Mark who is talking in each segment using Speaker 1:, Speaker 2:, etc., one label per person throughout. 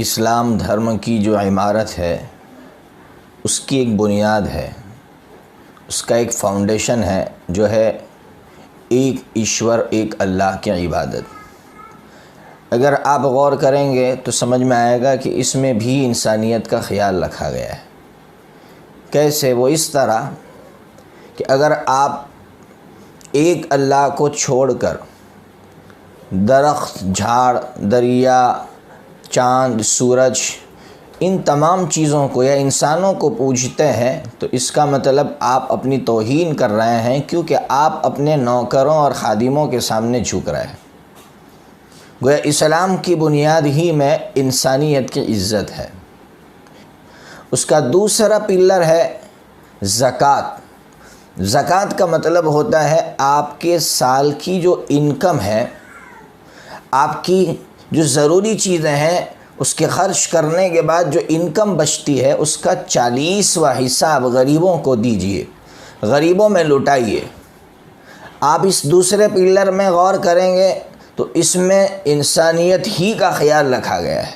Speaker 1: اسلام دھرم کی جو عمارت ہے اس کی ایک بنیاد ہے، اس کا ایک فاؤنڈیشن ہے جو ہے ایک ایشور، ایک اللہ کی عبادت۔ اگر آپ غور کریں گے تو سمجھ میں آئے گا کہ اس میں بھی انسانیت کا خیال رکھا گیا ہے۔ کیسے؟ وہ اس طرح کہ اگر آپ ایک اللہ کو چھوڑ کر درخت، جھاڑ، دریا، چاند، سورج، ان تمام چیزوں کو یا انسانوں کو پوجتے ہیں تو اس کا مطلب آپ اپنی توہین کر رہے ہیں، کیونکہ آپ اپنے نوکروں اور خادموں کے سامنے جھک رہے ہیں۔ گویا اسلام کی بنیاد ہی میں انسانیت کی عزت ہے۔ اس کا دوسرا پلر ہے زکوٰۃ۔ زکوٰۃ کا مطلب ہوتا ہے آپ کے سال کی جو انکم ہے، آپ کی جو ضروری چیزیں ہیں، اس کے خرچ کرنے کے بعد جو انکم بچتی ہے اس کا 40واں حصہ آپ غریبوں کو دیجئے، غریبوں میں لٹائیے۔ آپ اس دوسرے پلر میں غور کریں گے تو اس میں انسانیت ہی کا خیال رکھا گیا ہے۔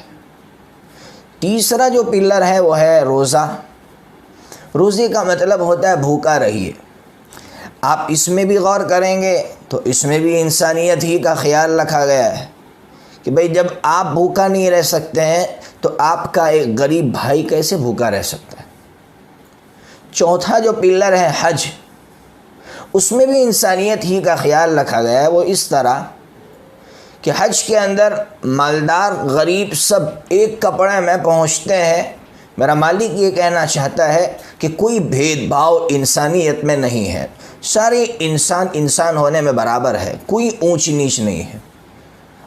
Speaker 1: تیسرا جو پلر ہے وہ ہے روزہ۔ روزے کا مطلب ہوتا ہے بھوکا رہیے۔ آپ اس میں بھی غور کریں گے تو اس میں بھی انسانیت ہی کا خیال رکھا گیا ہے کہ بھئی جب آپ بھوکا نہیں رہ سکتے ہیں تو آپ کا ایک غریب بھائی کیسے بھوکا رہ سکتا ہے۔ چوتھا جو پلر ہے حج، اس میں بھی انسانیت ہی کا خیال رکھا گیا ہے۔ وہ اس طرح کہ حج کے اندر مالدار غریب سب ایک کپڑے میں پہنچتے ہیں۔ میرا مالک یہ کہنا چاہتا ہے کہ کوئی بھید بھاؤ انسانیت میں نہیں ہے، سارے انسان ہونے میں برابر ہے، کوئی اونچ نیچ نہیں ہے۔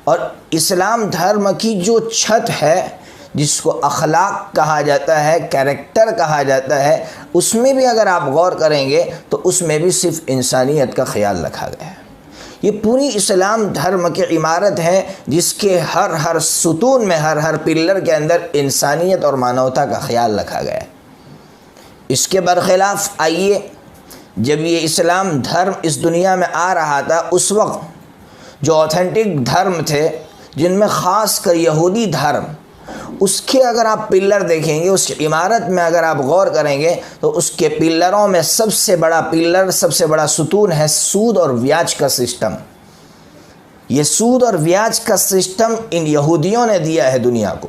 Speaker 1: اور اسلام دھرم کی جو چھت ہے جس کو اخلاق کہا جاتا ہے، کیریکٹر کہا جاتا ہے، اس میں بھی اگر آپ غور کریں گے تو اس میں بھی صرف انسانیت کا خیال رکھا گیا ہے۔ یہ پوری اسلام دھرم کی عمارت ہے جس کے ہر ستون میں، ہر پلر کے اندر انسانیت اور مانوتا کا خیال رکھا گیا ہے۔ اس کے برخلاف آئیے، جب یہ اسلام دھرم اس دنیا میں آ رہا تھا اس وقت جو اوتھینٹک دھرم تھے، جن میں خاص کر یہودی دھرم، اس کے اگر آپ پلر دیکھیں گے، اس کی عمارت میں اگر آپ غور کریں گے تو اس کے پلروں میں سب سے بڑا پلر، سب سے بڑا ستون ہے سود اور بیاج کا سسٹم۔ یہ سود اور بیاج کا سسٹم ان یہودیوں نے دیا ہے دنیا کو۔